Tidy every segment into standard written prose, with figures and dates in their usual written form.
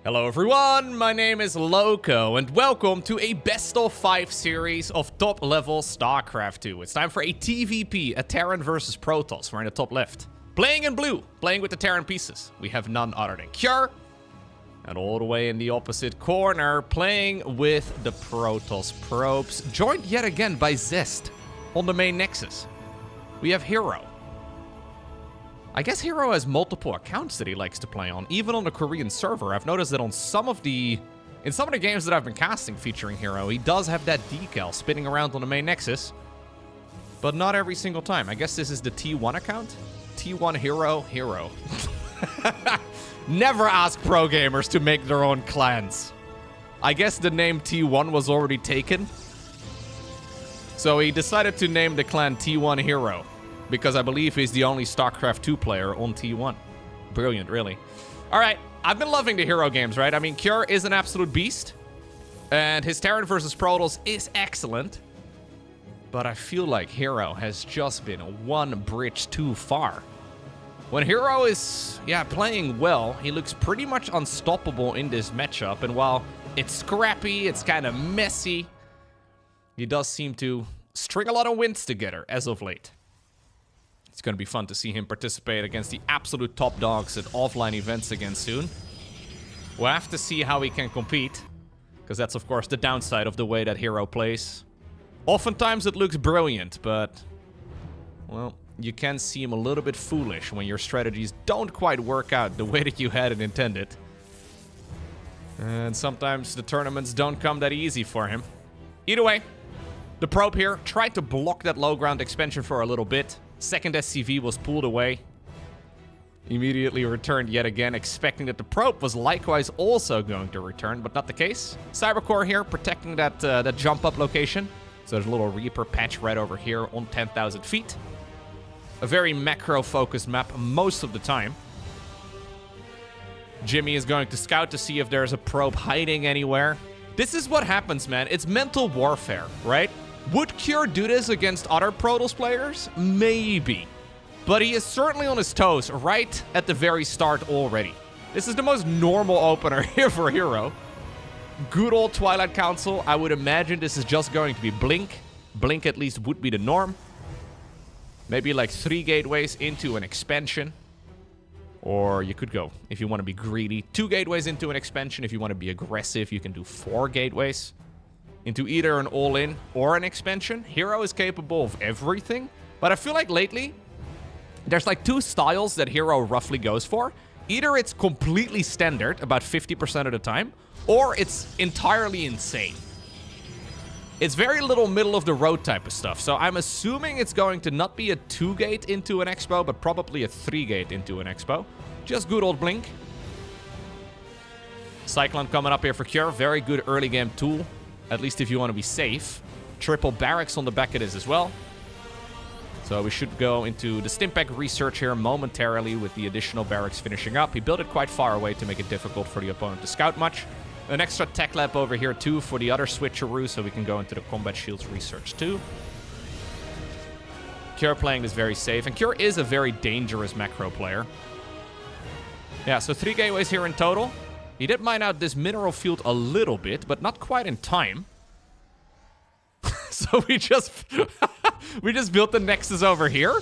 Hello everyone, my name is Lowko, and welcome to a best of 5 series of top level StarCraft 2. It's time for a TVP, a Terran versus Protoss. We're in the top left. Playing in blue, playing with the Terran pieces. We have none other than Cure. And all the way in the opposite corner, playing with the Protoss probes, joined yet again by Zest on the main Nexus. We have Hero. I guess Hero has multiple accounts that he likes to play on, even on the Korean server. I've noticed that on in some of the games that I've been casting featuring Hero, he does have that decal spinning around on the main Nexus, but not every single time. I guess this is the T1 account. T1 Hero. Never ask pro gamers to make their own clans. I guess the name T1 was already taken, so he decided to name the clan T1 Hero. Because I believe he's the only StarCraft 2 player on T1. Brilliant, really. Alright, I've been loving the Hero games, right? I mean, Cure is an absolute beast. And his Terran versus Protoss is excellent. But I feel like Hero has just been one bridge too far. When Hero is, playing well, he looks pretty much unstoppable in this matchup. And while it's scrappy, it's kind of messy, he does seem to string a lot of wins together as of late. It's going to be fun to see him participate against the absolute top dogs at offline events again soon. We'll have to see how he can compete, because that's, of course, the downside of the way that Hero plays. Oftentimes it looks brilliant, but, well, you can seem a little bit foolish when your strategies don't quite work out the way that you had it intended. And sometimes the tournaments don't come that easy for him. Either way, the probe here tried to block that low ground expansion for a little bit. Second SCV was pulled away. Immediately returned yet again, expecting that the probe was likewise also going to return, but not the case. Cybercore here, protecting that jump up location. So there's a little Reaper patch right over here on 10,000 feet. A very macro-focused map most of the time. Jimmy is going to scout to see if there's a probe hiding anywhere. This is what happens, man. It's mental warfare, right? Would Cure do this against other Protoss players? Maybe. But he is certainly on his toes right at the very start already. This is the most normal opener here for Hero. Good old Twilight Council. I would imagine this is just going to be Blink. Blink at least would be the norm. Maybe like 3 gateways into an expansion. Or you could go, if you want to be greedy, 2 gateways into an expansion. If you want to be aggressive, you can do 4 gateways into either an all-in or an expansion. Hero is capable of everything, but I feel like lately there's like 2 styles that Hero roughly goes for. Either it's completely standard about 50% of the time, or it's entirely insane. It's very little middle of the road type of stuff, so I'm assuming it's going to not be a 2-gate into an expo, but probably a 3-gate into an expo. Just good old Blink. Cyclone coming up here for Cure, very good early game tool. At least if you want to be safe. Triple barracks on the back of this as well. So we should go into the Stimpack research here momentarily with the additional barracks finishing up. He built it quite far away to make it difficult for the opponent to scout much. An extra tech lab over here too for the other switcheroo, so we can go into the combat shields research too. Cure playing this very safe, and Cure is a very dangerous macro player. Yeah, so 3 gateways here in total. He did mine out this mineral field a little bit, but not quite in time. So we just built the Nexus over here.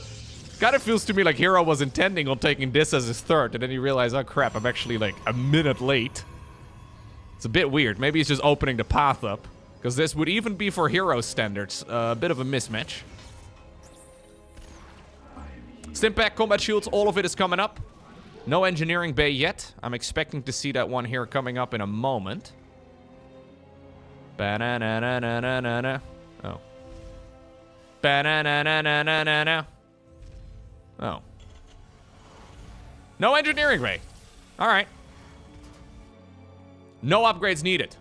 Kind of feels to me like Hero was intending on taking this as his third, and then he realized, oh crap, I'm actually like a minute late. It's a bit weird. Maybe he's just opening the path up, because this would even be for Hero standards a bit of a mismatch. Stimpack, combat shields, all of it is coming up. No engineering bay yet. I'm expecting to see that one here coming up in a moment. Ba-na-na-na-na-na-na. Oh. Ba-na-na-na-na-na-na. Oh. No engineering bay. Alright. No upgrades needed.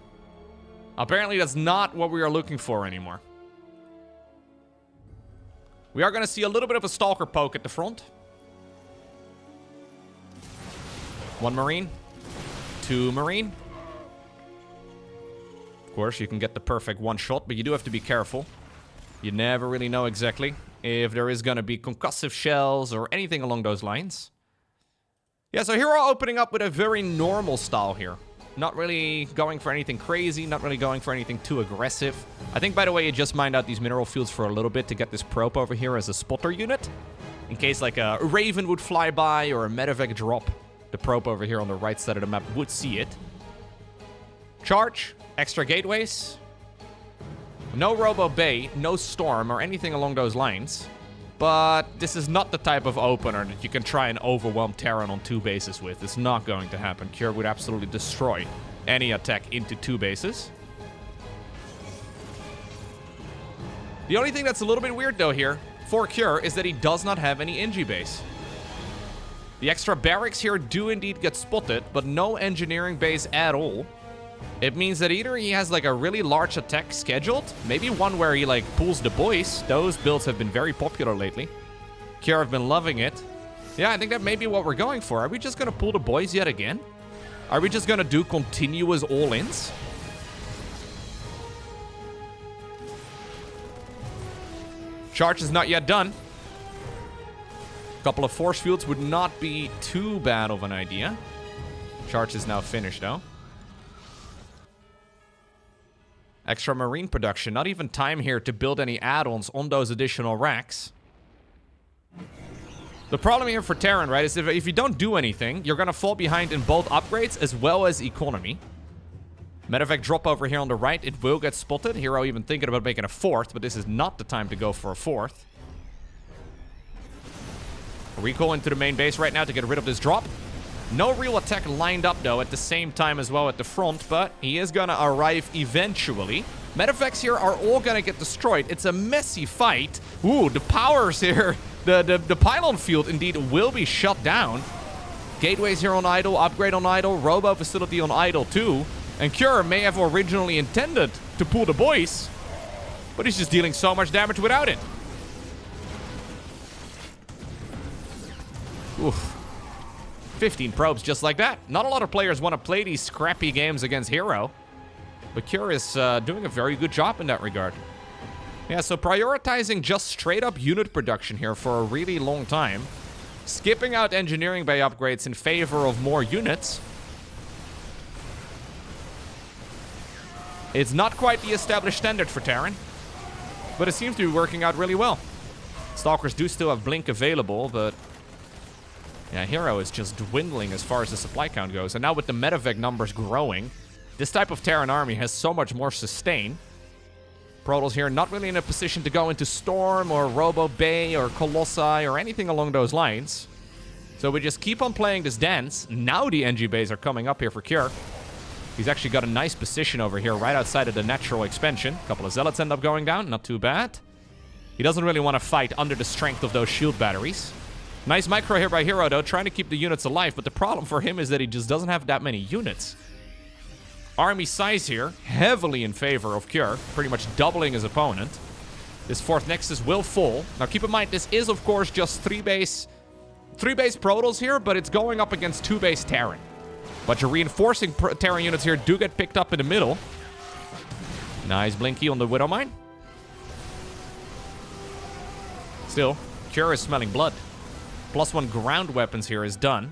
Apparently that's not what we are looking for anymore. We are going to see a little bit of a stalker poke at the front. 1 Marine. 2 Marine. Of course, you can get the perfect 1 shot, but you do have to be careful. You never really know exactly if there is going to be concussive shells or anything along those lines. Yeah, so Hero opening up with a very normal style here. Not really going for anything crazy, not really going for anything too aggressive. I think, by the way, you just mined out these mineral fields for a little bit to get this probe over here as a spotter unit. In case, like, a Raven would fly by or a medevac drop, the probe over here on the right side of the map would see it. Charge, extra gateways. No Robo Bay, no Storm, or anything along those lines. But this is not the type of opener that you can try and overwhelm Terran on 2 bases with. It's not going to happen. Cure would absolutely destroy any attack into 2 bases. The only thing that's a little bit weird, though, here for Cure is that he does not have any Engi base. The extra barracks here do indeed get spotted, but no engineering base at all. It means that either he has, like, a really large attack scheduled, maybe one where he, like, pulls the boys. Those builds have been very popular lately. Kier have been loving it. Yeah, I think that may be what we're going for. Are we just going to pull the boys yet again? Are we just going to do continuous all-ins? Charge is not yet done. A couple of force fields would not be too bad of an idea. Charge is now finished, though. Extra marine production. Not even time here to build any add-ons on those additional racks. The problem here for Terran, right, is if you don't do anything, you're going to fall behind in both upgrades as well as economy. Medevac drop over here on the right. It will get spotted. Hero even thinking about making a 4th, but this is not the time to go for a 4th. Recall into the main base right now to get rid of this drop. No real attack lined up, though, at the same time as well at the front, but he is going to arrive eventually. Medevacs here are all going to get destroyed. It's a messy fight. Ooh, the powers here. The pylon field, indeed, will be shut down. Gateways here on idle, upgrade on idle, robo facility on idle, too. And Cure may have originally intended to pull the boys, but he's just dealing so much damage without it. Oof. 15 probes just like that. Not a lot of players want to play these scrappy games against Hero, but Cure is doing a very good job in that regard. Yeah, so prioritizing just straight up unit production here for a really long time. Skipping out engineering bay upgrades in favor of more units. It's not quite the established standard for Terran, but it seems to be working out really well. Stalkers do still have Blink available, but yeah, Hero is just dwindling as far as the supply count goes. And now with the medevac numbers growing, this type of Terran army has so much more sustain. Protoss here not really in a position to go into Storm or Robo Bay or Colossi or anything along those lines. So we just keep on playing this dance. Now the NG bays are coming up here for Cure. He's actually got a nice position over here right outside of the natural expansion. A couple of zealots end up going down, not too bad. He doesn't really want to fight under the strength of those shield batteries. Nice micro here by Hero, though, trying to keep the units alive, but the problem for him is that he just doesn't have that many units. Army size here, heavily in favor of Cure, pretty much doubling his opponent. This 4th Nexus will fall. Now, keep in mind, this is, of course, just 3-base Protoss here, but it's going up against 2-base Terran. But your reinforcing Terran units here do get picked up in the middle. Nice Blinky on the Widowmine. Still, Cure is smelling blood. +1 ground weapons here is done.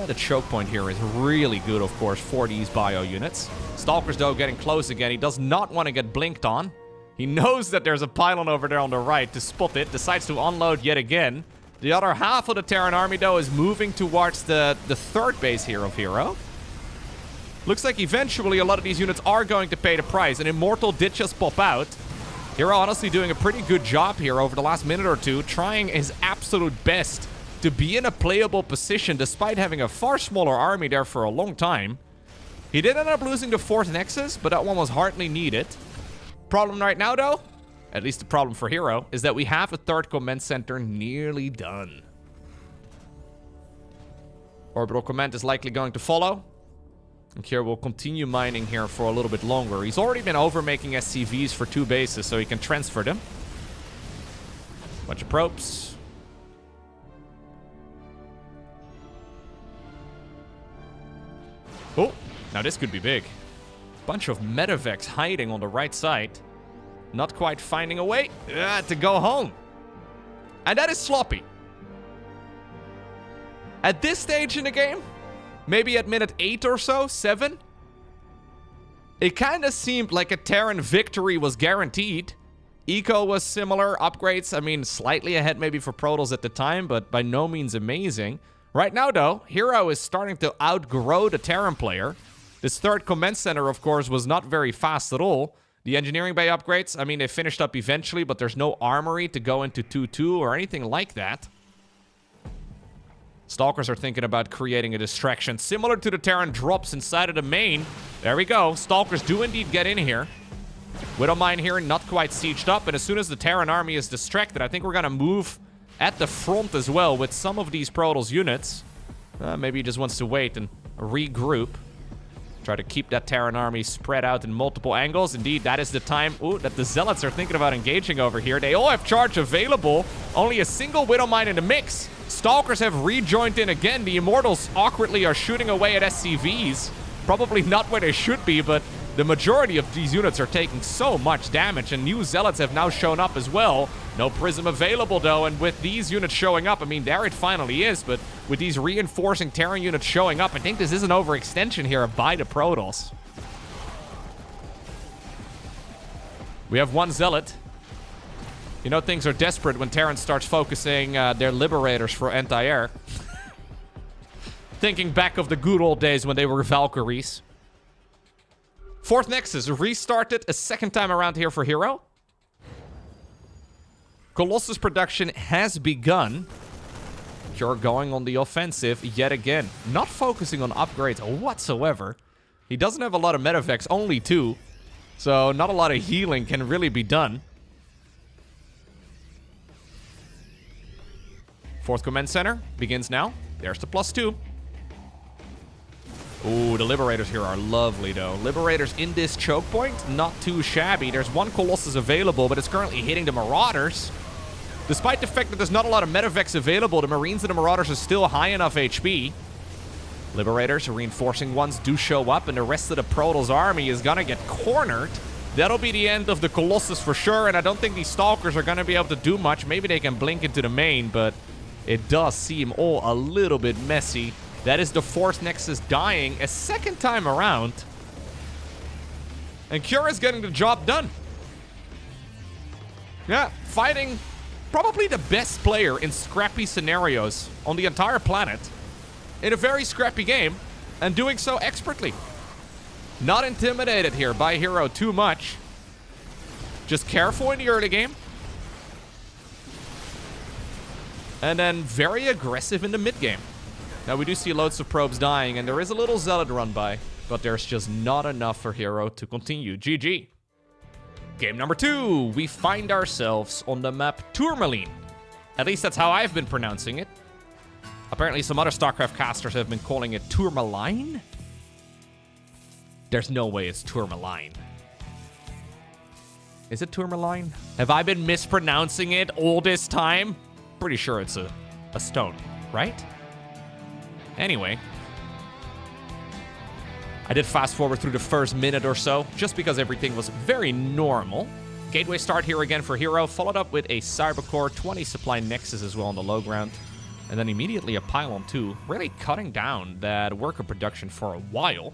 The choke point here is really good, of course, for these bio units. Stalkers, though, getting close again. He does not want to get blinked on. He knows that there's a pylon over there on the right to spot it. Decides to unload yet again. The other half of the Terran army, though, is moving towards the 3rd base here of Hero. Looks like eventually a lot of these units are going to pay the price. And Immortal did just pop out. Hero honestly doing a pretty good job here over the last minute or two, trying his absolute best to be in a playable position despite having a far smaller army there for a long time. He did end up losing the 4th Nexus, but that one was hardly needed. Problem right now, though, at least the problem for Hero, is that we have a 3rd command center nearly done. Orbital command is likely going to follow. And Kier will continue mining here for a little bit longer. He's already been overmaking SCVs for 2 bases, so he can transfer them. Bunch of probes. Oh, now this could be big. Bunch of medevacs hiding on the right side. Not quite finding a way to go home. And that is sloppy. At this stage in the game, maybe at minute 8 or so, 7. It kind of seemed like a Terran victory was guaranteed. Eco was similar, upgrades, I mean, slightly ahead maybe for Protoss at the time, but by no means amazing. Right now, though, Hero is starting to outgrow the Terran player. This third command center, of course, was not very fast at all. The engineering bay upgrades, I mean, they finished up eventually, but there's no armory to go into 2-2 or anything like that. Stalkers are thinking about creating a distraction similar to the Terran drops inside of the main. There we go. Stalkers do indeed get in here. Widowmine here, not quite sieged up. And as soon as the Terran army is distracted, I think we're going to move at the front as well with some of these Protoss units. Maybe he just wants to wait and regroup. Try to keep that Terran army spread out in multiple angles. Indeed, that is the time that the Zealots are thinking about engaging over here. They all have charge available. Only a single Widowmine in the mix. Stalkers have rejoined in again. The Immortals awkwardly are shooting away at SCVs. Probably not where they should be, but the majority of these units are taking so much damage, and new Zealots have now shown up as well. No Prism available, though, and with these units showing up, I mean, there it finally is, but with these reinforcing Terran units showing up, I think this is an overextension here by the Protoss. We have one Zealot. You know things are desperate when Terran starts focusing their Liberators for anti-air. Thinking back of the good old days when they were Valkyries. Fourth Nexus restarted a second time around here for Hero. Colossus production has begun. You're going on the offensive yet again. Not focusing on upgrades whatsoever. He doesn't have a lot of medevacs, only 2. So not a lot of healing can really be done. Fourth command center begins now. There's the +2. Ooh, the Liberators here are lovely, though. Liberators in this choke point, not too shabby. There's one Colossus available, but it's currently hitting the Marauders. Despite the fact that there's not a lot of medevacs available, the Marines and the Marauders are still high enough HP. Liberators, reinforcing ones, do show up, and the rest of the Protoss army is gonna get cornered. That'll be the end of the Colossus for sure, and I don't think these Stalkers are gonna be able to do much. Maybe they can blink into the main, but it does seem all a little bit messy. That is the fourth Nexus dying a second time around. And Cura's getting the job done. Yeah, fighting probably the best player in scrappy scenarios on the entire planet. In a very scrappy game, and doing so expertly. Not intimidated here by Hero too much. Just careful in the early game. And then very aggressive in the mid game. Now we do see loads of probes dying, and there is a little Zealot run by, but there's just not enough for Hero to continue. GG. Game number 2, we find ourselves on the map Tourmaline. At least that's how I've been pronouncing it. Apparently some other StarCraft casters have been calling it Tourmaline. There's no way it's Tourmaline. Is it Tourmaline? Have I been mispronouncing it all this time? Pretty sure it's a stone, right? Anyway. I did fast forward through the first minute or so, just because everything was very normal. Gateway start here again for Hero, followed up with a Cybercore, 20 supply Nexus as well on the low ground. And then immediately a Pylon 2, really cutting down that worker production for a while.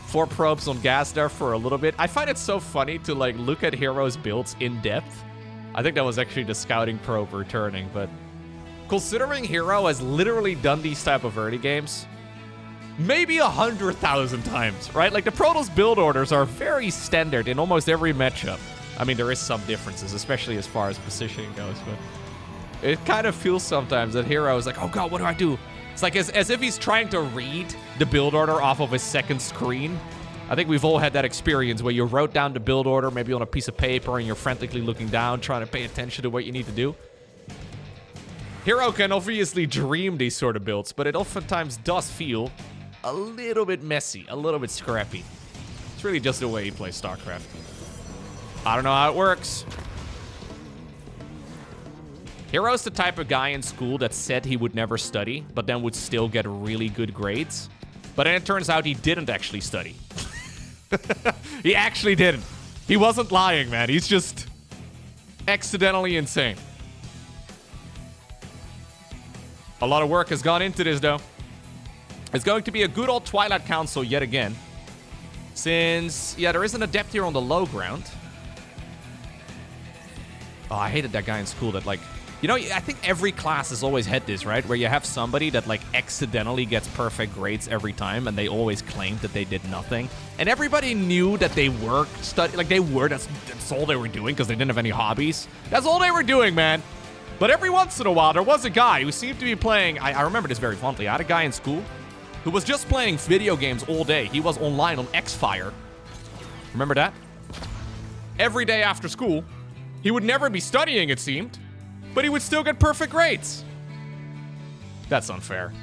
4 probes on gas there for a little bit. I find it so funny to like look at Hero's builds in depth. I think that was actually the scouting probe returning, but considering Hero has literally done these type of early games maybe 100,000 times, right? Like the Protoss build orders are very standard in almost every matchup. I mean, there is some differences, especially as far as positioning goes, but it kind of feels sometimes that Hero is like, oh god, what do I do? It's like as if he's trying to read the build order off of his second screen. I think we've all had that experience where you wrote down the build order maybe on a piece of paper and you're frantically looking down, trying to pay attention to what you need to do. Hero can obviously dream these sort of builds, but it oftentimes does feel a little bit messy, a little bit scrappy. It's really just the way he plays StarCraft. I don't know how it works. Hero's the type of guy in school that said he would never study, but then would still get really good grades. But then it turns out he didn't actually study. He actually didn't. He wasn't lying, man. He's just accidentally insane. A lot of work has gone into this, though. It's going to be a good old Twilight Council yet again. Since, yeah, there is an adept here on the low ground. Oh, I hated that guy in school that, like... You know, I think every class has always had this, right? Where you have somebody that, like, accidentally gets perfect grades every time, and they always claim that they did nothing. And everybody knew that they were studying. Like, they were. That's all they were doing, because they didn't have any hobbies. That's all they were doing, man. But every once in a while, there was a guy who seemed to be playing... I remember this very fondly. I had a guy in school who was just playing video games all day. He was online on Xfire. Remember that? Every day after school. He would never be studying, it seemed. But he would still get perfect grades. That's unfair.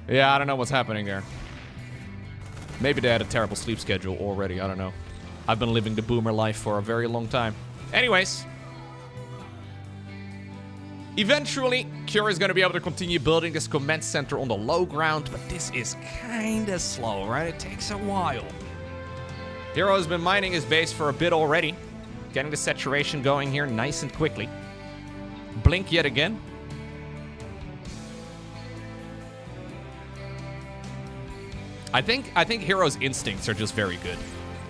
Yeah, I don't know what's happening there. Maybe they had a terrible sleep schedule already. I don't know. I've been living the boomer life for a very long time. Anyways. Eventually, Cure is going to be able to continue building this command center on the low ground, but this is kind of slow, right? It takes a while. Hero has been mining his base for a bit already. Getting the saturation going here nice and quickly. Blink yet again. I think Hero's instincts are just very good.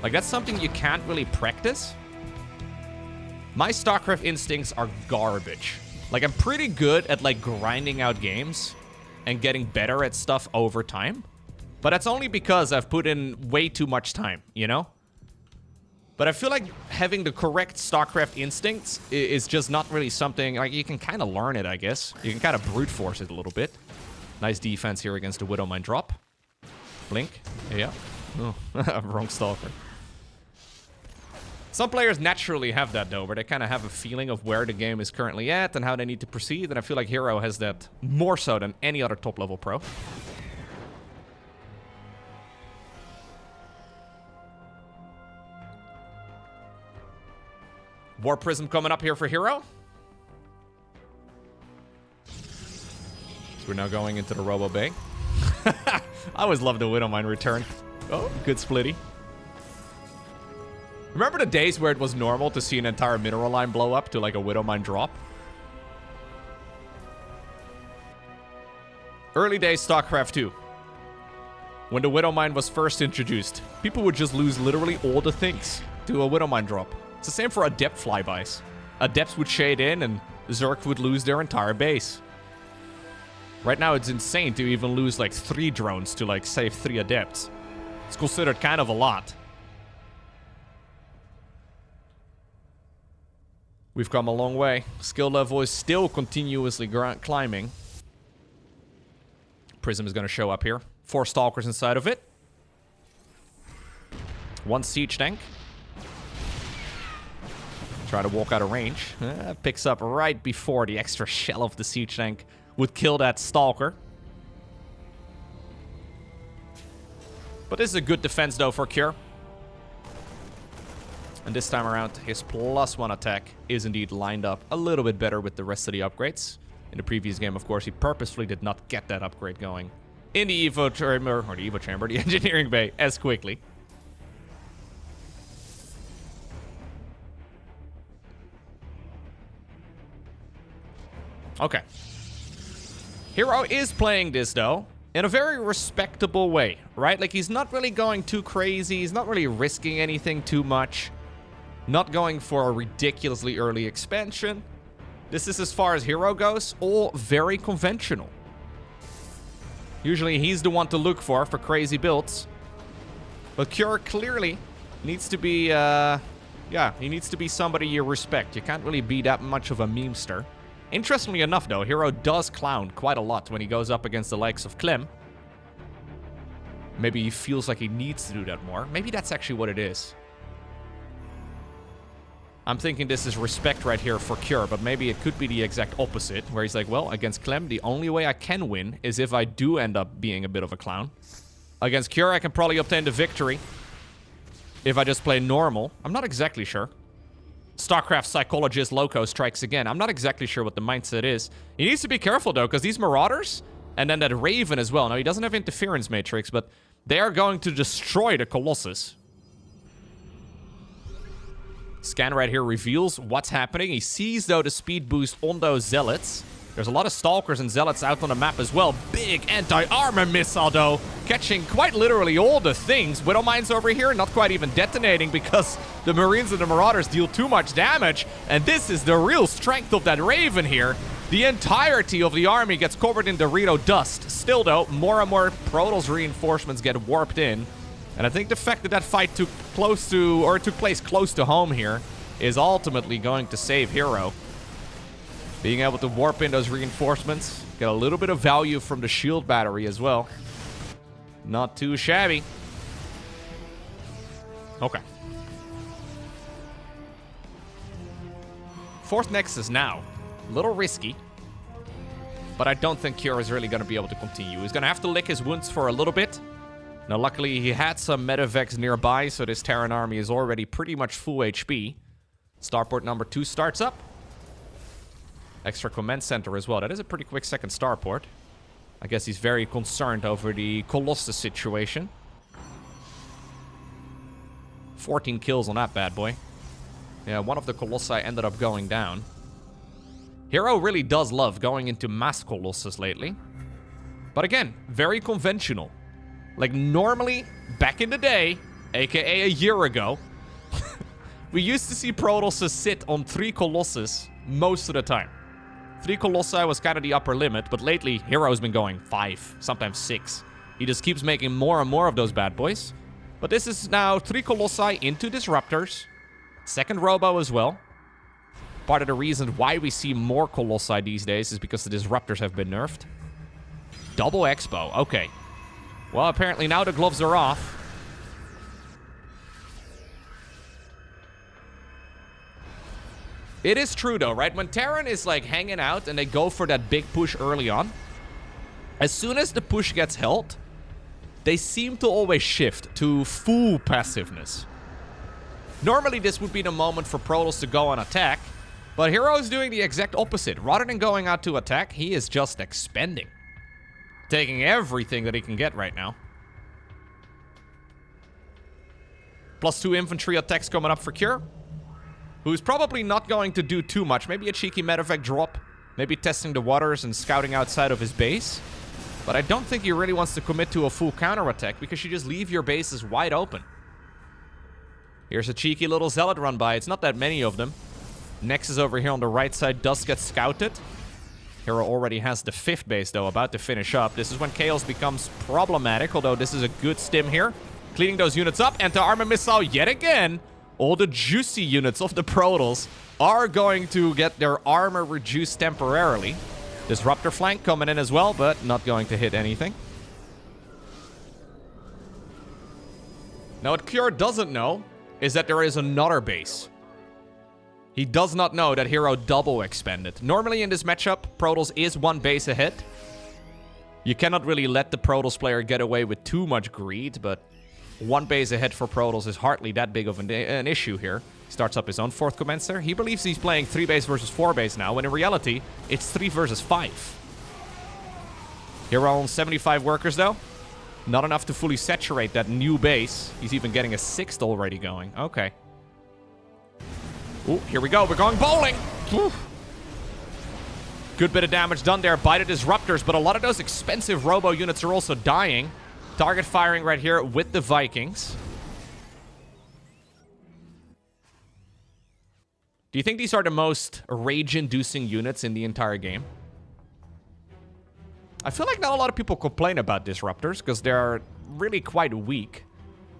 Like, that's something you can't really practice. My StarCraft instincts are garbage. Like, I'm pretty good at, like, grinding out games and getting better at stuff over time. But that's only because I've put in way too much time, you know? But I feel like having the correct StarCraft instincts is just not really something... Like, you can kind of learn it, I guess. You can kind of brute force it a little bit. Nice defense here against the Widowmine drop. Blink. Yeah. Oh, wrong Stalker. Some players naturally have that, though, where they kind of have a feeling of where the game is currently at and how they need to proceed. And I feel like Hero has that more so than any other top-level pro. War Prism coming up here for Hero. So we're now going into the Robo Bay. I always love the Widowmine return. Oh, good splitty. Remember the days where it was normal to see an entire mineral line blow up to like a Widowmine drop? Early days StarCraft 2. When the Widowmine was first introduced, people would just lose literally all the things to a Widowmine drop. It's the same for Adept flybys. Adepts would shade in and Zerg would lose their entire base. Right now it's insane to even lose like 3 drones to like save 3 Adepts. It's considered kind of a lot. We've come a long way. Skill level is still continuously climbing. Prism is going to show up here. 4 Stalkers inside of it. 1 Siege Tank. Try to walk out of range. Picks up right before the extra shell of the Siege Tank would kill that Stalker. But this is a good defense, though, for Cure. And this time around, his +1 attack is indeed lined up a little bit better with the rest of the upgrades. In the previous game, of course, he purposefully did not get that upgrade going in the Evo Chamber, or the Evo Chamber, the Engineering Bay, as quickly. Okay. Hero is playing this, though, in a very respectable way, right? Like, he's not really going too crazy. He's not really risking anything too much. Not going for a ridiculously early expansion. This is, as far as Hero goes, all very conventional. Usually, he's the one to look for crazy builds. But Cure clearly needs to be, yeah, he needs to be somebody you respect. You can't really be that much of a memester. Interestingly enough, though, Hero does clown quite a lot when he goes up against the likes of Clem. Maybe he feels like he needs to do that more. Maybe that's actually what it is. I'm thinking this is respect right here for Cure, but maybe it could be the exact opposite, where he's like, well, against Clem, the only way I can win is if I do end up being a bit of a clown. Against Cure, I can probably obtain the victory if I just play normal. I'm not exactly sure. StarCraft psychologist Lowko strikes again. I'm not exactly sure what the mindset is. He needs to be careful, though, because these Marauders, and then that Raven as well. Now, he doesn't have Interference Matrix, but they are going to destroy the Colossus. Scan right here reveals what's happening. He sees, though, the speed boost on those Zealots. There's a lot of stalkers and zealots out on the map as well. Big anti-armor missile, though. Catching quite literally all the things. Widow mines over here, not quite even detonating because the Marines and the Marauders deal too much damage. And this is the real strength of that Raven here. The entirety of the army gets covered in Dorito dust. Still, though, more and more Protoss reinforcements get warped in. And I think the fact that that fight took place close to home here is ultimately going to save Hero. Being able to warp in those reinforcements, get a little bit of value from the shield battery as well. Not too shabby. Okay. Fourth Nexus now. A little risky. But I don't think Kira is really going to be able to continue. He's going to have to lick his wounds for a little bit. Now, luckily, he had some medevacs nearby, so this Terran army is already pretty much full HP. Starport number 2 starts up. Extra command center as well. That is a pretty quick second starport. I guess he's very concerned over the Colossus situation. 14 kills on that bad boy. Yeah, one of the Colossi ended up going down. Hero really does love going into mass Colossus lately. But again, very conventional. Like normally, back in the day, aka a year ago, we used to see Protosses sit on 3 Colossus most of the time. 3 Colossi was kind of the upper limit, but lately, Hero's been going 5, sometimes 6. He just keeps making more and more of those bad boys. But this is now 3 Colossi into Disruptors. Second Robo as well. Part of the reason why we see more Colossi these days is because the Disruptors have been nerfed. Double Expo, okay. Well, apparently now the gloves are off. It is true, though, right? When Terran is, like, hanging out and they go for that big push early on, as soon as the push gets held, they seem to always shift to full passiveness. Normally, this would be the moment for Protoss to go on attack, but Hero is doing the exact opposite. Rather than going out to attack, he is just expending. Taking everything that he can get right now. +2 infantry attacks coming up for Cure. Who's probably not going to do too much. Maybe a cheeky medevac drop. Maybe testing the waters and scouting outside of his base. But I don't think he really wants to commit to a full counterattack because you just leave your bases wide open. Here's a cheeky little zealot run by. It's not that many of them. Nexus over here on the right side does get scouted. Hero already has the 5th base, though, about to finish up. This is when Chaos becomes problematic, although this is a good stim here. Cleaning those units up. Anti-armor missile yet again. All the juicy units of the Protoss are going to get their armor reduced temporarily. Disruptor flank coming in as well, but not going to hit anything. Now, what Cure doesn't know is that there is another base. He does not know that Hero double expended. Normally in this matchup, Protoss is 1 base ahead. You cannot really let the Protoss player get away with too much greed, but 1 base ahead for Protoss is hardly that big of an issue here. He starts up his own 4th Commencer. He believes he's playing 3 base versus 4 base now, when in reality, it's 3 versus 5. Hero owns 75 workers, though. Not enough to fully saturate that new base. He's even getting a 6th already going. Okay. Ooh, here we go. We're going bowling. Ooh. Good bit of damage done there by the Disruptors, but a lot of those expensive Robo units are also dying. Target firing right here with the Vikings. Do you think these are the most rage-inducing units in the entire game? I feel like not a lot of people complain about Disruptors because they're really quite weak.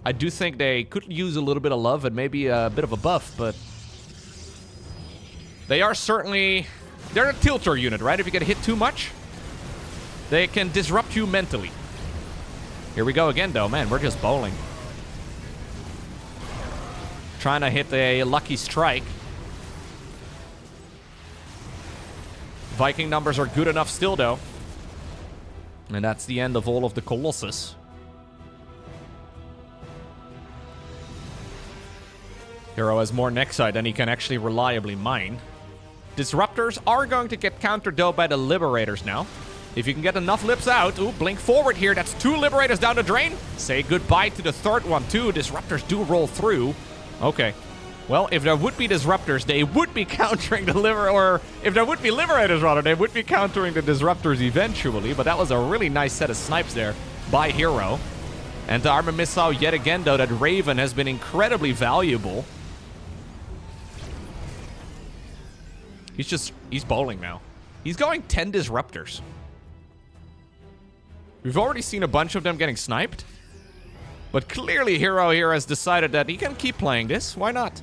I do think they could use a little bit of love and maybe a bit of a buff, but they are certainly... They're a tilter unit, right? If you get hit too much, they can disrupt you mentally. Here we go again, though. Man, we're just bowling. Trying to hit a lucky strike. Viking numbers are good enough still, though. And that's the end of all of the Colossus. Hero has more Nexite than he can actually reliably mine. Disruptors are going to get countered, though, by the Liberators now. If you can get enough lips out. Ooh, blink forward here. That's 2 Liberators down the drain. Say goodbye to the 3rd one, too. Disruptors do roll through. Okay. Well, if there would be disruptors, they would be countering the or if there would be liberators, rather, they would be countering the disruptors eventually. But that was a really nice set of snipes there by Hero. And the armor missile yet again, though, that Raven has been incredibly valuable. He's bowling now. He's going 10 disruptors. We've already seen a bunch of them getting sniped. But clearly Hero here has decided that he can keep playing this. Why not?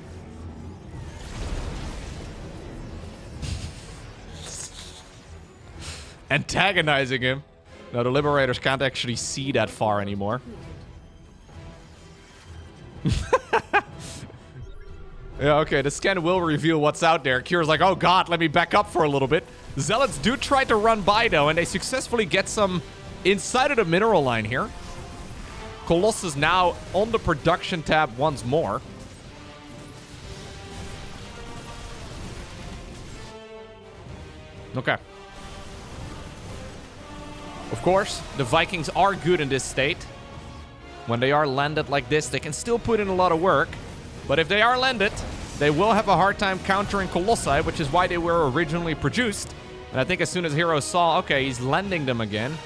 Antagonizing him. No, the Liberators can't actually see that far anymore. Yeah, okay, the scan will reveal what's out there. Kira's like, oh god, let me back up for a little bit. Zealots do try to run by, though, and they successfully get some inside of the mineral line here. Colossus is now on the production tab once more. Okay. Of course, the Vikings are good in this state. When they are landed like this, they can still put in a lot of work. But if they are landed, they will have a hard time countering Colossi, which is why they were originally produced. And I think as soon as Hero saw, okay, he's landing them again,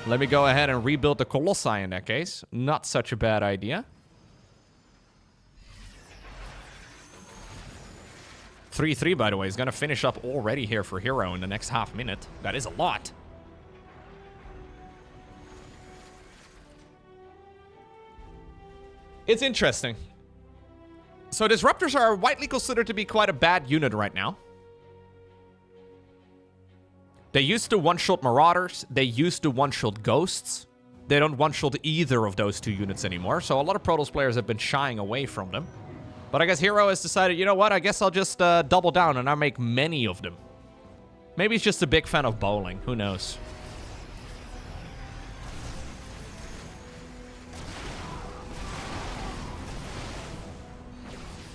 let me go ahead and rebuild the Colossi in that case. Not such a bad idea. 3-3, by the way, is going to finish up already here for Hero in the next half minute. That is a lot. It's interesting. So disruptors are widely considered to be quite a bad unit right now. They used to one-shot Marauders. They used to one-shot Ghosts. They don't one-shot either of those two units anymore. So a lot of Protoss players have been shying away from them. But I guess Hero has decided, you know what? I guess I'll just double down and I'll make many of them. Maybe he's just a big fan of bowling. Who knows?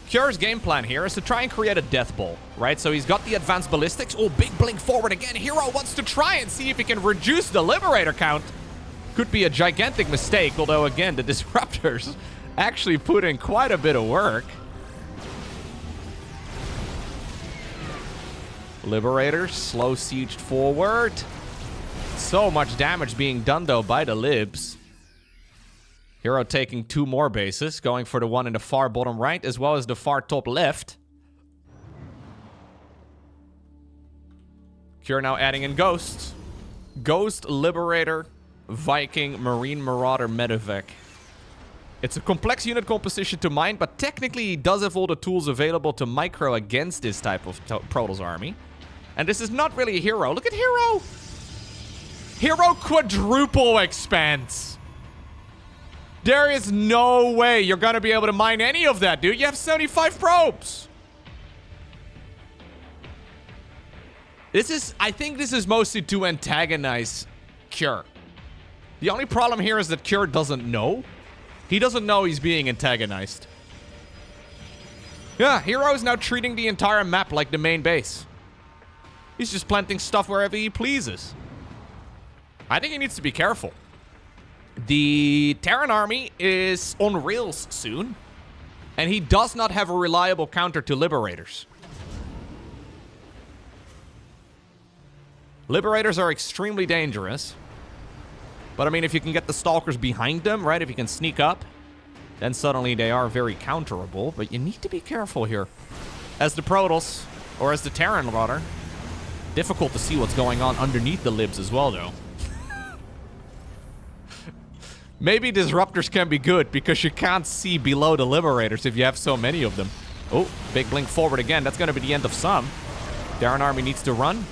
Cure's game plan here is to try and create a death ball, right? So he's got the advanced ballistics. Oh, big blink forward again. Hero wants to try and see if he can reduce the Liberator count. Could be a gigantic mistake, although, again, the disruptors actually put in quite a bit of work. Liberators slow sieged forward. So much damage being done, though, by the Libs. Hero taking 2 more bases, going for the one in the far bottom right, as well as the far top left. Cure now adding in Ghosts. Ghost, Liberator, Viking, Marine, Marauder, Medevac. It's a complex unit composition to mind, but technically he does have all the tools available to micro against this type of Protoss army. And this is not really a Hero. Look at Hero! Hero quadruple expands! There is no way you're going to be able to mine any of that, dude. You have 75 probes. I think this is mostly to antagonize Cure. The only problem here is that Cure doesn't know. He doesn't know he's being antagonized. Yeah, Hero is now treating the entire map like the main base. He's just planting stuff wherever he pleases. I think he needs to be careful. The Terran army is on rails soon, and he does not have a reliable counter to Liberators. Liberators are extremely dangerous, but I mean, if you can get the stalkers behind them, right, if you can sneak up, then suddenly they are very counterable, but you need to be careful here. As the Protoss, or as the Terran rather, difficult to see what's going on underneath the Libs as well, though. Maybe disruptors can be good because you can't see below the Liberators if you have so many of them. Oh, big blink forward again. That's going to be the end of some. Terran army needs to run.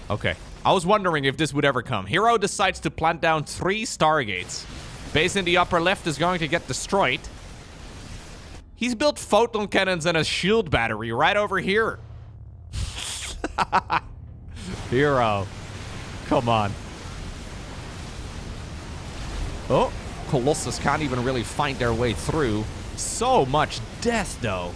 Okay. I was wondering if this would ever come. Hero decides to plant down 3 Stargates. Base in the upper left is going to get destroyed. He's built photon cannons and a shield battery right over here. Hero. Come on. Oh, Colossus can't even really find their way through. So much death, though.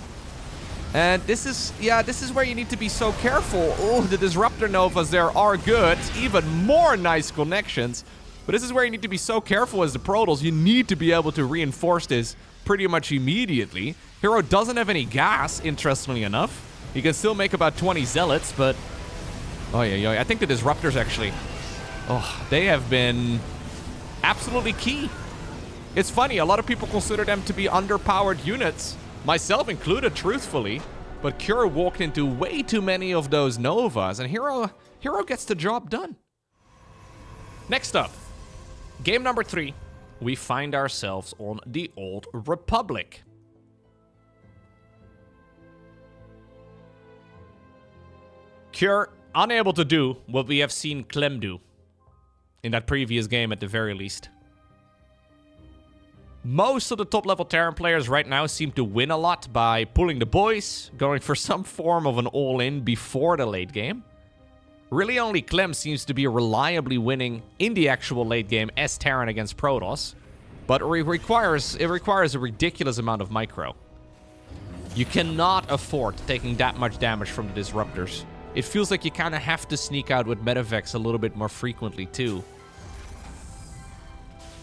And this is where you need to be so careful. Oh, the Disruptor Novas there are good. Even more nice connections. But this is where you need to be so careful as the Protoss. You need to be able to reinforce this pretty much immediately. Hero doesn't have any gas, interestingly enough. He can still make about 20 zealots, but... Oh, yeah. I think the disruptors, actually... Oh, they have been absolutely key. It's funny, a lot of people consider them to be underpowered units. Myself included, truthfully. But Cure walked into way too many of those Novas, and Hero gets the job done. Next up, game number 3. We find ourselves on the Old Republic. Cure unable to do what we have seen Clem do in that previous game at the very least. Most of the top-level Terran players right now seem to win a lot by pulling the boys, going for some form of an all-in before the late game. Really only Clem seems to be reliably winning in the actual late game as Terran against Protoss, but it requires a ridiculous amount of micro. You cannot afford taking that much damage from the disruptors. It feels like you kind of have to sneak out with medevacs a little bit more frequently too.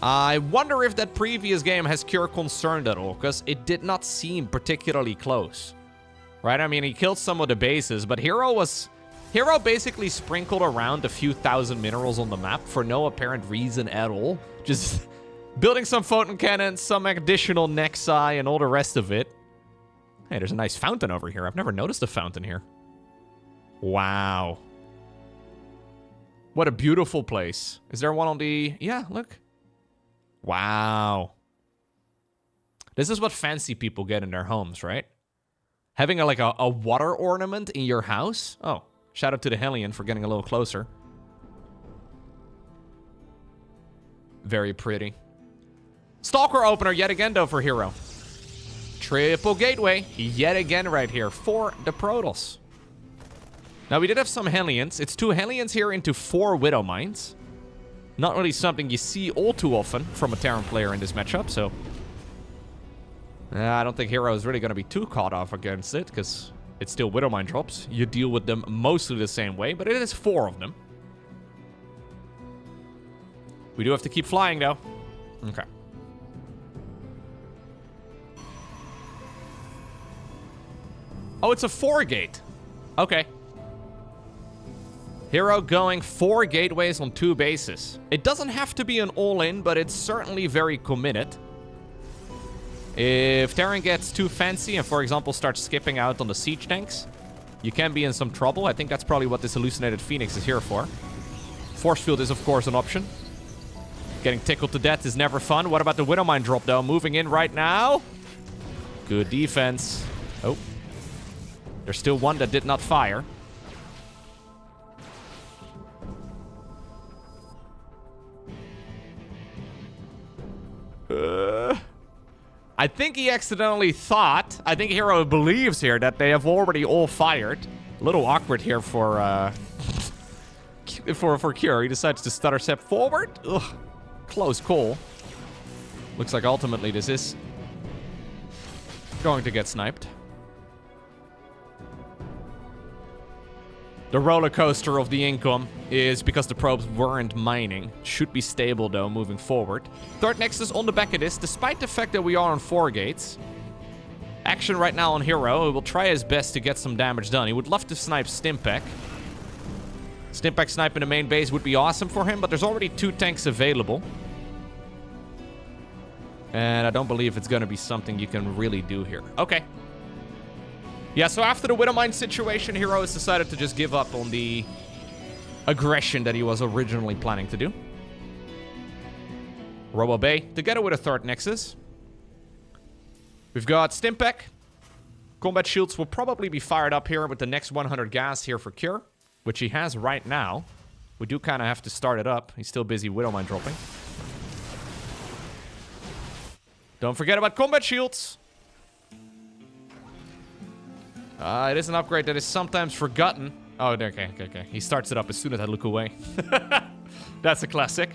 I wonder if that previous game has Cure concerned at all, because it did not seem particularly close. Right? I mean, he killed some of the bases, but Hero basically sprinkled around a few thousand minerals on the map for no apparent reason at all. Just building some photon cannons, some additional Nexi, and all the rest of it. Hey, there's a nice fountain over here. I've never noticed a fountain here. Wow. What a beautiful place. Is there one on the... Yeah, look. Wow. This is what fancy people get in their homes, right? Having a water ornament in your house. Oh, shout out to the Hellion for getting a little closer. Very pretty. Stalker opener yet again, though, for Hero. Triple gateway yet again right here for the Protoss. Now, we did have some Hellions. It's 2 Hellions here into 4 Widow Mines. Not really something you see all too often from a Terran player in this matchup, so... I don't think Hero is really going to be too caught off against it, because it's still Widow Mine drops. You deal with them mostly the same way, but it is 4 of them. We do have to keep flying, though. Okay. Oh, it's a 4-gate. Okay. Hero going 4 gateways on 2 bases. It doesn't have to be an all-in, but it's certainly very committed. If Terran gets too fancy and, for example, starts skipping out on the siege tanks, you can be in some trouble. I think that's probably what this hallucinated Phoenix is here for. Force field is, of course, an option. Getting tickled to death is never fun. What about the Widow Mine drop, though? Moving in right now. Good defense. Oh. There's still one that did not fire. I think he accidentally thought, I think Hero believes here that they have already all fired. A little awkward here for Cure. He decides to stutter step forward. Ugh, close call. Looks like ultimately this is going to get sniped. The roller coaster of the income is because the probes weren't mining. Should be stable, though, moving forward. Third Nexus on the back of this, despite the fact that we are on 4 gates. Action right now on Hero. He will try his best to get some damage done. He would love to snipe Stimpack. Stimpack sniping the main base would be awesome for him, but there's already 2 tanks available. And I don't believe it's going to be something you can really do here. Okay. Yeah, so after the Widow Mine situation, Hero has decided to just give up on the aggression that he was originally planning to do. Robo Bay, together with a 3rd Nexus. We've got Stimpack. Combat shields will probably be fired up here with the next 100 gas here for Cure, which he has right now. We do kind of have to start it up. He's still busy Widow Mine dropping. Don't forget about combat shields. It is an upgrade that is sometimes forgotten. Oh, okay. He starts it up as soon as I look away. That's a classic.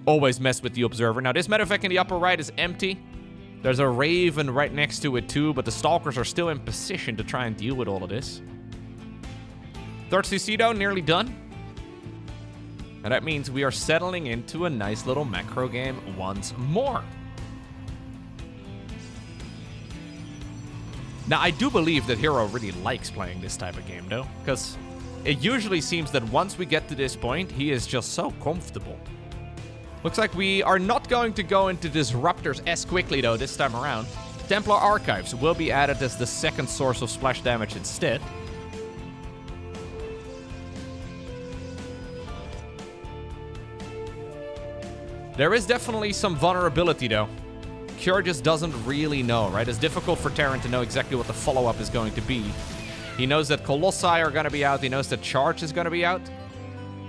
Always mess with the Observer. Now, this medevac in the upper right is empty. There's a Raven right next to it, too, but the Stalkers are still in position to try and deal with all of this. 3rd CC, though, nearly done. And that means we are settling into a nice little macro game once more. Now, I do believe that Hero really likes playing this type of game, though, because it usually seems that once we get to this point, he is just so comfortable. Looks like we are not going to go into disruptors as quickly, though, this time around. Templar Archives will be added as the second source of splash damage instead. There is definitely some vulnerability, though. Cure just doesn't really know, right? It's difficult for Terran to know exactly what the follow-up is going to be. He knows that colossi are going to be out. He knows that charge is going to be out.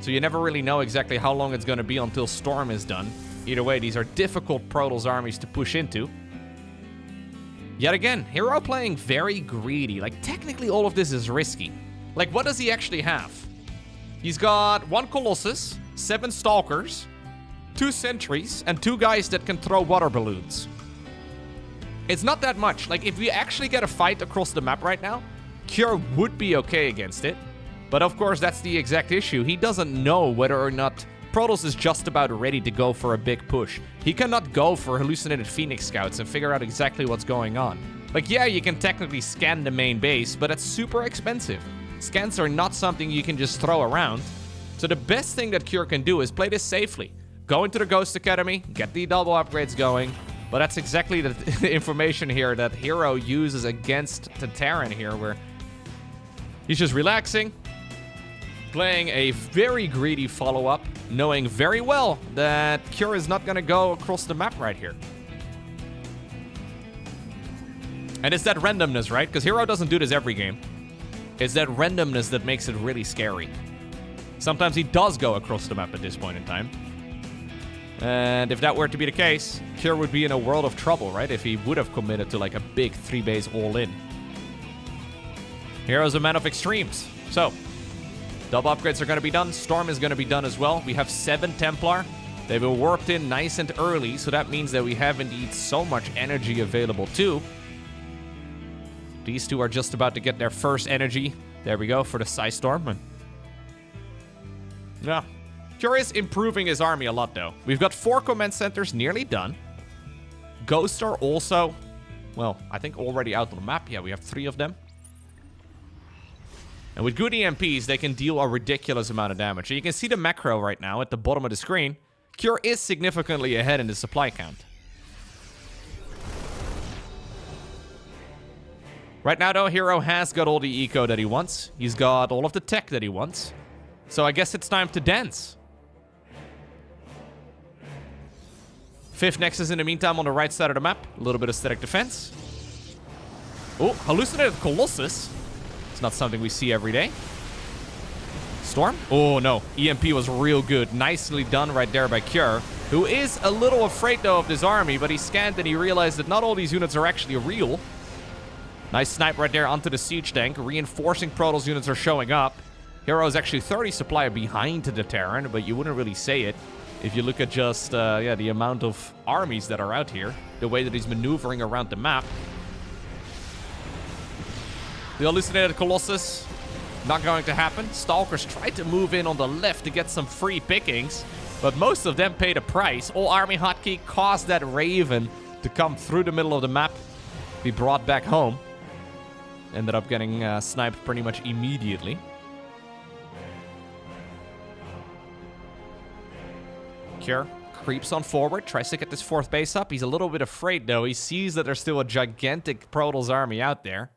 So you never really know exactly how long it's going to be until Storm is done. Either way, these are difficult Protoss armies to push into. Yet again, Hero playing very greedy. Like, technically all of this is risky. Like, what does he actually have? He's got 1 Colossus, 7 Stalkers, 2 Sentries, and 2 guys that can throw water balloons. It's not that much. Like, if we actually get a fight across the map right now, Cure would be okay against it. But of course, that's the exact issue. He doesn't know whether or not Protoss is just about ready to go for a big push. He cannot go for hallucinated Phoenix Scouts and figure out exactly what's going on. Like, yeah, you can technically scan the main base, but it's super expensive. Scans are not something you can just throw around. So the best thing that Cure can do is play this safely. Go into the Ghost Academy, get the double upgrades going. But that's exactly the information here that Hero uses against the Terran here, where he's just relaxing, playing a very greedy follow-up, knowing very well that Cure is not going to go across the map right here. And it's that randomness, right? Because Hero doesn't do this every game. It's that randomness that makes it really scary. Sometimes he does go across the map at this point in time. And if that were to be the case, Cure would be in a world of trouble, right? If he would have committed to like a big 3-base all-in. Hero's a man of extremes. So, double upgrades are going to be done. Storm is going to be done as well. We have 7 Templar. They've been warped in nice and early, so that means that we have indeed so much energy available too. These 2 are just about to get their first energy. There we go for the Psy Storm. Yeah. Cure is improving his army a lot, though. We've got 4 command centers nearly done. Ghosts are also, well, I think already out on the map. Yeah, we have 3 of them. And with good EMPs, they can deal a ridiculous amount of damage. And you can see the macro right now at the bottom of the screen. Cure is significantly ahead in the supply count. Right now, though, Hero has got all the eco that he wants. He's got all of the tech that he wants. So I guess it's time to dance. 5th Nexus in the meantime on the right side of the map. A little bit of static defense. Oh, hallucinated Colossus. It's not something we see every day. Storm? Oh, no. EMP was real good. Nicely done right there by Cure, who is a little afraid, though, of this army, but he scanned and he realized that not all these units are actually real. Nice snipe right there onto the siege tank. Reinforcing Protoss units are showing up. Hero is actually 30 supply behind the Terran, but you wouldn't really say it if you look at just the amount of armies that are out here, the way that he's maneuvering around the map. The hallucinated Colossus, not going to happen. Stalkers tried to move in on the left to get some free pickings, but most of them paid a price. All army hotkey caused that Raven to come through the middle of the map, be brought back home. Ended up getting sniped pretty much immediately. Cure creeps on forward, tries to get this 4th base up. He's a little bit afraid, though. He sees that there's still a gigantic Protoss army out there.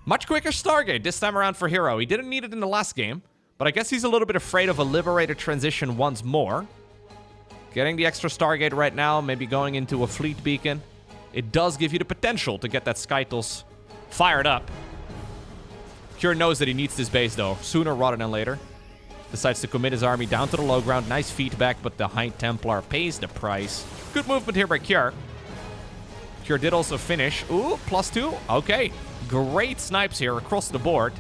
Much quicker Stargate this time around for Hero. He didn't need it in the last game, but I guess he's a little bit afraid of a Liberator transition once more. Getting the extra Stargate right now, maybe going into a fleet beacon. It does give you the potential to get that Skytles fired up. Cure knows that he needs this base, though, sooner rather than later. Decides to commit his army down to the low ground. Nice feedback, but the High Templar pays the price. Good movement here by Cure. Cure did also finish. Ooh, +2. Okay. Great snipes here across the board.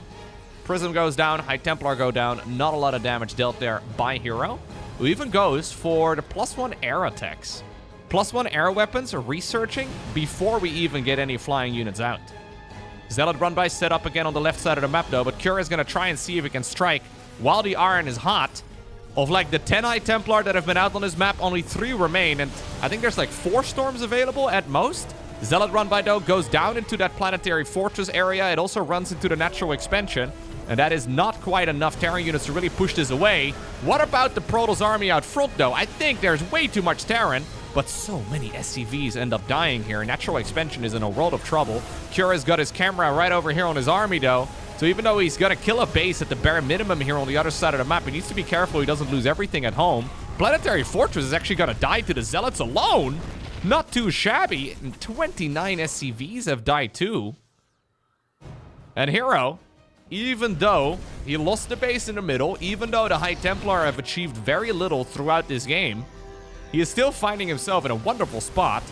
Prism goes down. High Templar go down. Not a lot of damage dealt there by Hero, who even goes for the +1 air attacks. +1 air weapons researching before we even get any flying units out. Zealot run by set up again on the left side of the map, though, but Cure is going to try and see if he can strike while the iron is hot. Of like the 10 High Templar that have been out on this map, only 3 remain, and I think there's like 4 storms available at most. Zealot run by, though, goes down into that planetary fortress area. It also runs into the natural expansion. And that is not quite enough Terran units to really push this away. What about the Protoss army out front, though? I think there's way too much Terran. But so many SCVs end up dying here. Natural expansion is in a world of trouble. Kura's got his camera right over here on his army, though. So even though he's going to kill a base at the bare minimum here on the other side of the map, he needs to be careful he doesn't lose everything at home. Planetary Fortress is actually going to die to the Zealots alone. Not too shabby. And 29 SCVs have died too. And Hero, even though he lost the base in the middle, even though the High Templar have achieved very little throughout this game, he is still finding himself in a wonderful spot.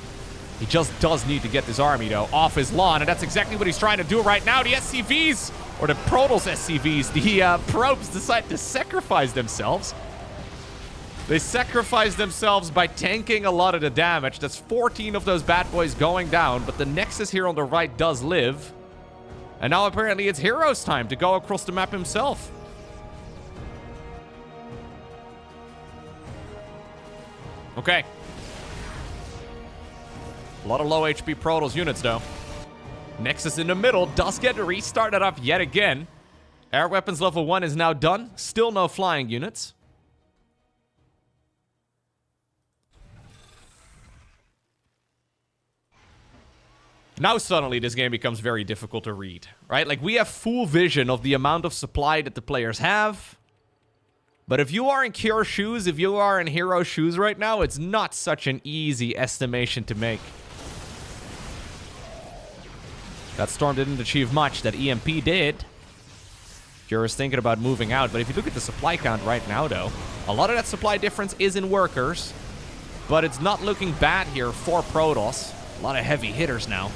He just does need to get this army, though, off his lawn, and that's exactly what he's trying to do right now. The SCVs, or the Protoss SCVs, the probes decide to sacrifice themselves. They sacrifice themselves by tanking a lot of the damage. That's 14 of those bad boys going down, but the Nexus here on the right does live. And now apparently it's Hero's time to go across the map himself. Okay. A lot of low HP Protoss units, though. Nexus in the middle does get restarted up yet again. Air weapons level 1 is now done. Still no flying units. Now suddenly this game becomes very difficult to read, right? Like, we have full vision of the amount of supply that the players have. But if you are in Kyo's shoes, if you are in Hero's shoes right now, it's not such an easy estimation to make. That Storm didn't achieve much. That EMP did. Kyo is thinking about moving out. But if you look at the supply count right now, though, a lot of that supply difference is in workers. But it's not looking bad here for Protoss. A lot of heavy hitters now.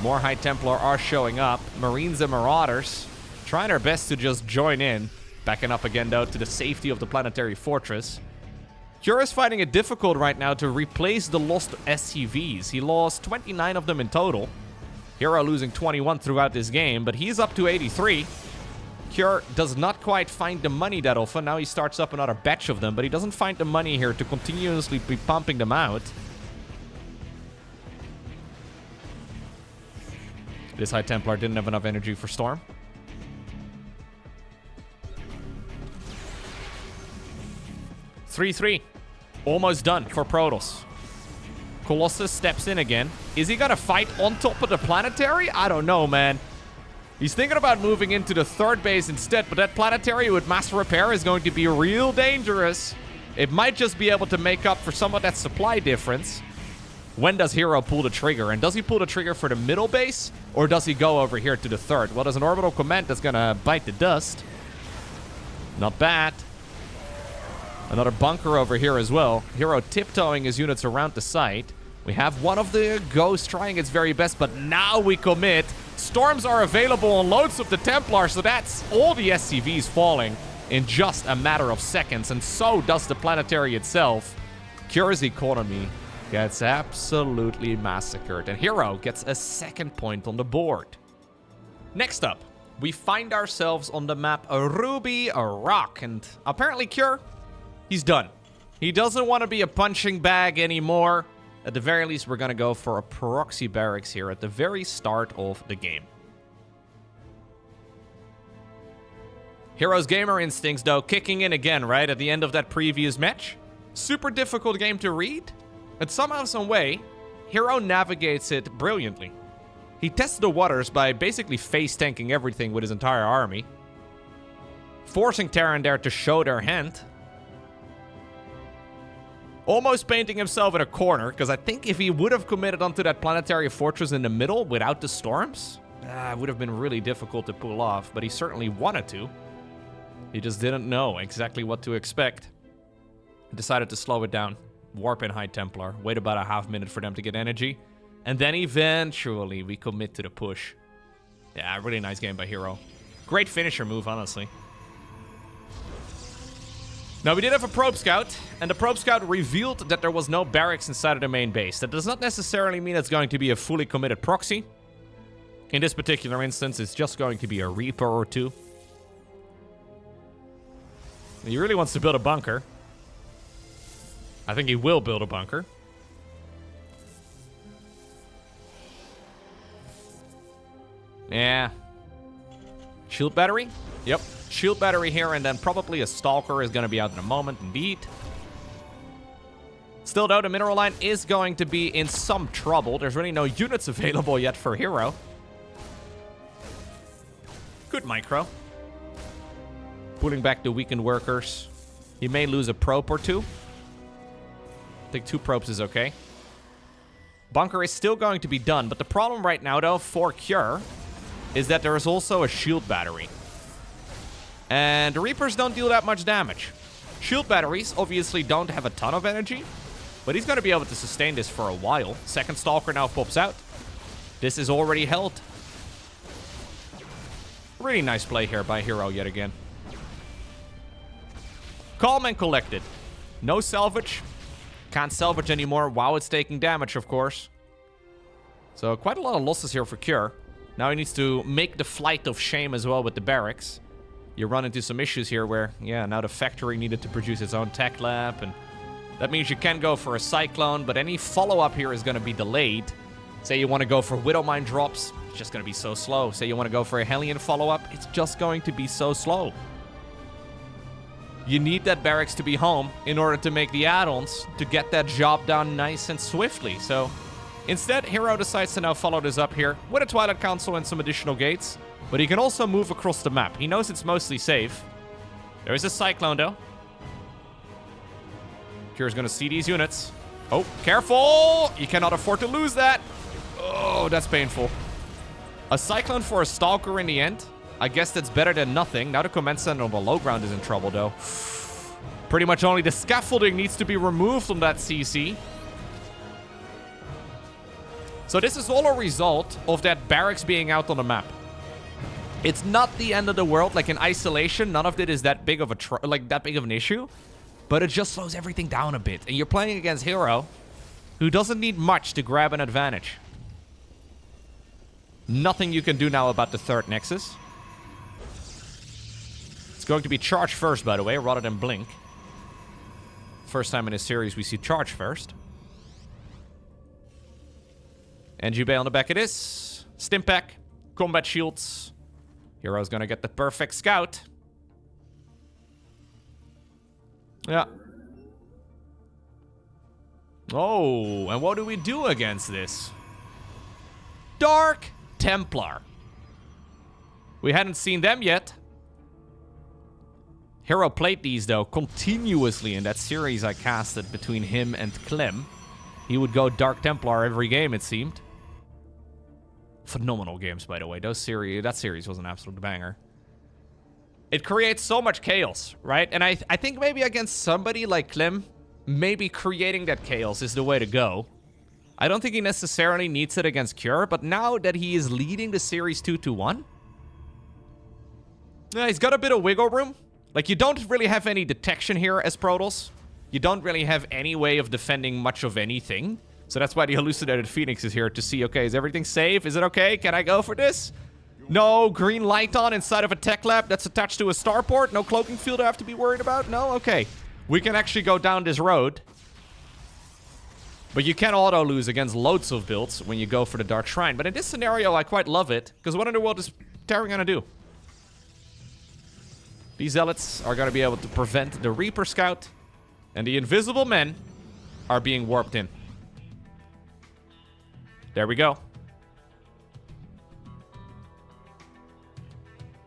More High Templar are showing up. Marines and Marauders trying their best to just join in. Backing up again, though, to the safety of the planetary fortress. Kyo is finding it difficult right now to replace the lost SCVs. He lost 29 of them in total. Hero losing 21 throughout this game, but he's up to 83. Kyo does not quite find the money that often. Now he starts up another batch of them, but he doesn't find the money here to continuously be pumping them out. This High Templar didn't have enough energy for Storm. (3-3). Almost done for Protoss. Colossus steps in again. Is he gonna fight on top of the planetary? I don't know, man. He's thinking about moving into the third base instead, but that planetary with mass repair is going to be real dangerous. It might just be able to make up for some of that supply difference. When does Hero pull the trigger? And does he pull the trigger for the middle base? Or does he go over here to the third? Well, there's an orbital command that's gonna bite the dust. Not bad. Another bunker over here as well. Hero tiptoeing his units around the site. We have one of the ghosts trying its very best, but now we commit. Storms are available on loads of the Templar, so that's all the SCVs falling in just a matter of seconds, and so does the planetary itself. Kyo's economy gets absolutely massacred, and Hero gets a second point on the board. Next up, we find ourselves on the map Ruby Rock, and apparently Kyo, he's done. He doesn't want to be a punching bag anymore. At the very least, we're going to go for a proxy barracks here at the very start of the game. Hero's gamer instincts, though, kicking in again, right, at the end of that previous match. Super difficult game to read. And somehow, some way, Hero navigates it brilliantly. He tests the waters by basically face-tanking everything with his entire army. Forcing Terran there to show their hand. Almost painting himself in a corner, because I think if he would have committed onto that planetary fortress in the middle without the storms, it would have been really difficult to pull off, but he certainly wanted to. He just didn't know exactly what to expect. He decided to slow it down. Warp in High Templar. Wait about a half minute for them to get energy. And then eventually we commit to the push. Yeah, really nice game by Hero. Great finisher move, honestly. Now, we did have a probe scout, and the probe scout revealed that there was no barracks inside of the main base. That does not necessarily mean it's going to be a fully committed proxy. In this particular instance, it's just going to be a Reaper or two. He really wants to build a bunker. I think he will build a bunker. Shield battery? Yep. Shield battery here, and then probably a stalker is going to be out in a moment, indeed. Still, though, the mineral line is going to be in some trouble. There's really no units available yet for Hero. Good micro. Pulling back the weakened workers. He may lose a probe or two. I think 2 probes is okay. Bunker is still going to be done, but the problem right now, though, for Cure, is that there is also a shield battery. And the Reapers don't deal that much damage. Shield batteries obviously don't have a ton of energy, but he's going to be able to sustain this for a while. Second Stalker now pops out. This is already held. Really nice play here by Hero yet again. Calm and collected. No salvage. Can't salvage anymore. Wow, it's taking damage, of course. So quite a lot of losses here for Cure. Now he needs to make the flight of shame as well with the barracks. You run into some issues here where, yeah, now the factory needed to produce its own tech lab, and that means you can go for a Cyclone, but any follow-up here is going to be delayed. Say you want to go for Widowmine drops, it's just going to be so slow. Say you want to go for a Hellion follow-up, it's just going to be so slow. You need that barracks to be home in order to make the add-ons to get that job done nice and swiftly. So instead, Hero decides to now follow this up here with a Twilight Council and some additional gates. But he can also move across the map. He knows it's mostly safe. There is a Cyclone, though. Cure's going to see these units. Oh, careful! You cannot afford to lose that. Oh, that's painful. A Cyclone for a Stalker in the end. I guess that's better than nothing. Now the Command Center on the low ground is in trouble, though. Pretty much only the scaffolding needs to be removed from that CC. So this is all a result of that barracks being out on the map. It's not the end of the world. Like in isolation, none of it is that big of an issue. But it just slows everything down a bit. And you're playing against Hero, who doesn't need much to grab an advantage. Nothing you can do now about the third Nexus. It's going to be charge first, by the way, rather than blink. First time in this series we see charge first. NG Bay on the back of this. Stimpack. Combat shields. Hero's gonna get the perfect scout. Yeah. Oh, and what do we do against this? Dark Templar. We hadn't seen them yet. Hero played these, though, continuously in that series I casted between him and Clem. He would go Dark Templar every game, it seemed. Phenomenal games, by the way. That series was an absolute banger. It creates so much chaos, right? And I think maybe against somebody like Clem, maybe creating that chaos is the way to go. I don't think he necessarily needs it against Cure, but now that he is leading the series 2-1, yeah, he's got a bit of wiggle room. Like, you don't really have any detection here as Protoss. You don't really have any way of defending much of anything. So that's why the Hallucinated Phoenix is here to see, okay, is everything safe? Is it okay? Can I go for this? No green light on inside of a tech lab that's attached to a starport? No cloaking field I have to be worried about? No? Okay. We can actually go down this road. But you can auto-lose against loads of builds when you go for the Dark Shrine. But in this scenario, I quite love it. Because what in the world is Terran gonna do? These Zealots are gonna be able to prevent the Reaper Scout. And the Invisible Men are being warped in. There we go.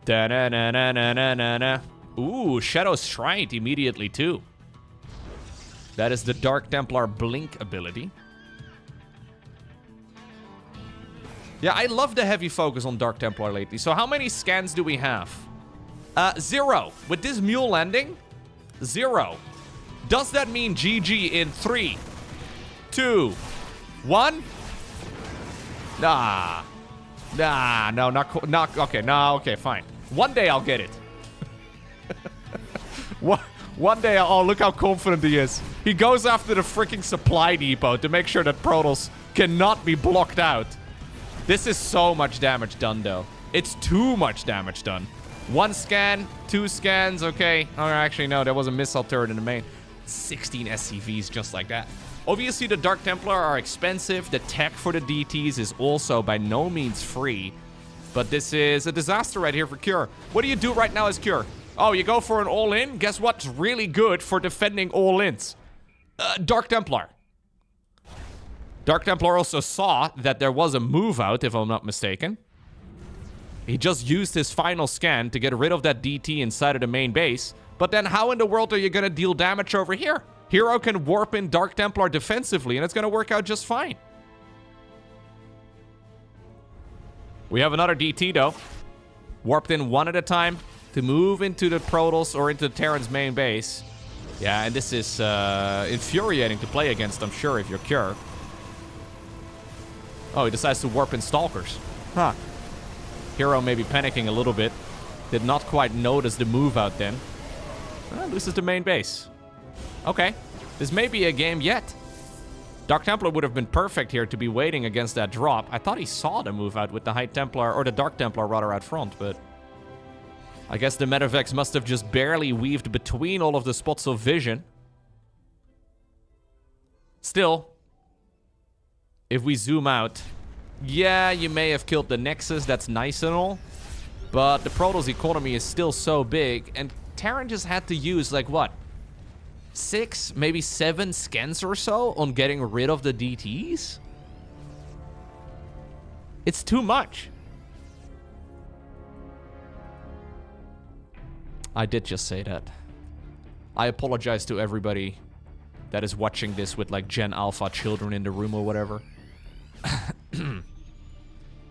Da-na-na-na-na-na-na. Ooh, Shadow Stride immediately, too. That is the Dark Templar Blink ability. Yeah, I love the heavy focus on Dark Templar lately. So how many scans do we have? 0. With this mule landing, 0. Does that mean GG in 3, 2, 1? Nah. Nah, no, not okay, no, okay, fine. One day I'll get it. One day, oh, look how confident he is. He goes after the freaking supply depot to make sure that Protoss cannot be blocked out. This is so much damage done, though. It's too much damage done. 1 scan, 2 scans, okay. Oh, actually, no, there was a missile turret in the main. 16 SCVs just like that. Obviously, the Dark Templar are expensive. The tech for the DTs is also by no means free. But this is a disaster right here for Cure. What do you do right now as Cure? Oh, you go for an all-in? Guess what's really good for defending all-ins? Dark Templar. Dark Templar also saw that there was a move out, if I'm not mistaken. He just used his final scan to get rid of that DT inside of the main base. But then how in the world are you going to deal damage over here? Hero can warp in Dark Templar defensively, and it's going to work out just fine. We have another DT, though. Warped in one at a time to move into the Protoss or into Terran's main base. Yeah, and this is infuriating to play against, I'm sure, if you're Cure. Oh, he decides to warp in Stalkers. Huh. Hero maybe panicking a little bit. Did not quite notice the move out then. Loses the main base. Okay. This may be a game yet. Dark Templar would have been perfect here to be waiting against that drop. I thought he saw the move out with the High Templar, or the Dark Templar rather, out front, but I guess the Metavex must have just barely weaved between all of the spots of vision. Still, if we zoom out, yeah, you may have killed the Nexus, that's nice and all, but the Protoss economy is still so big, and Terran just had to use, like, what? 6, maybe 7 scans or so on getting rid of the DTs? It's too much. I did just say that. I apologize to everybody that is watching this with like Gen Alpha children in the room or whatever.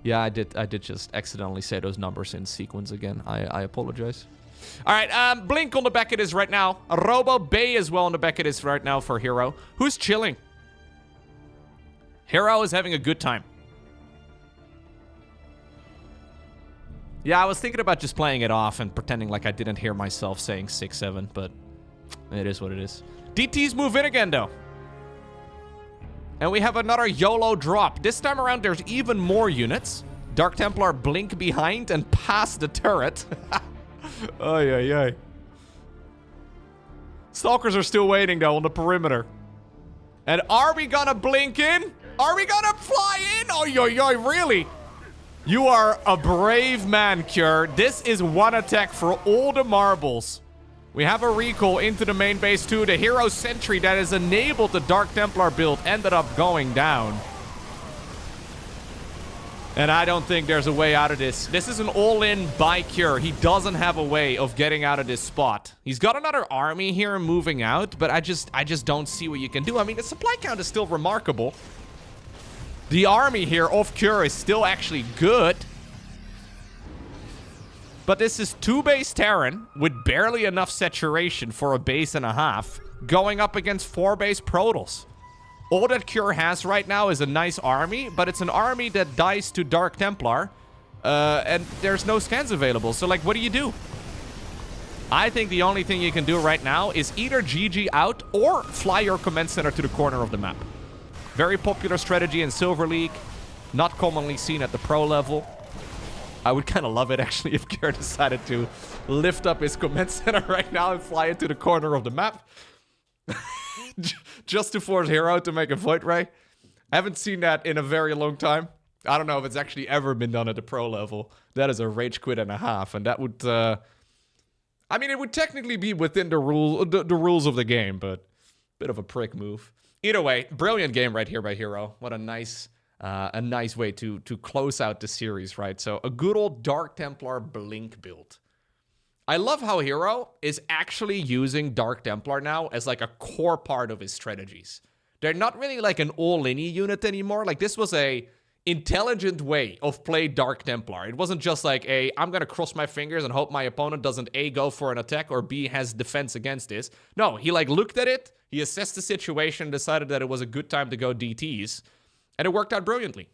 Yeah, I did just accidentally say those numbers in sequence again. I apologize. All right, Blink on the back of this right now. Robo Bay as well on the back of this right now for Hero. Who's chilling? Hero is having a good time. Yeah, I was thinking about just playing it off and pretending like I didn't hear myself saying 6-7, but it is what it is. DTs move in again, though. And we have another YOLO drop. This time around, there's even more units. Dark Templar blink behind and past the turret. Ay, ay, ay. Stalkers are still waiting, though, on the perimeter. And are we gonna blink in? Are we gonna fly in? Oh, yo, yo, really? You are a brave man, Cure. This is one attack for all the marbles. We have a recall into the main base, too. The Hero Sentry that has enabled the Dark Templar build ended up going down. And I don't think there's a way out of this. This is an all-in by Cure. He doesn't have a way of getting out of this spot. He's got another army here moving out, but I just don't see what you can do. I mean, the supply count is still remarkable. The army here of Cure is still actually good. But this is 2 base Terran with barely enough saturation for a base and a half going up against 4 base Protoss. All that Cure has right now is a nice army, but it's an army that dies to Dark Templar, and there's no scans available. So, like, what do you do? I think the only thing you can do right now is either GG out or fly your command center to the corner of the map. Very popular strategy in Silver League, not commonly seen at the pro level. I would kind of love it, actually, if Cure decided to lift up his command center right now and fly it to the corner of the map. Just to force Hero to make a Void Ray. I haven't seen that in a very long time. I don't know if it's actually ever been done at the pro level. That is a rage quit and a half, and that would... I mean, it would technically be within the rules of the game, but bit of a prick move. Either way, brilliant game right here by Hero. What a nice way to close out the series, right? So a good old Dark Templar Blink build. I love how Hero is actually using Dark Templar now as like a core part of his strategies. They're not really like an all-in unit anymore. Like, this was a intelligent way of play Dark Templar. It wasn't just like I'm gonna cross my fingers and hope my opponent doesn't A, go for an attack, or B, has defense against this. No, he like looked at it, he assessed the situation, decided that it was a good time to go DTs, and it worked out brilliantly.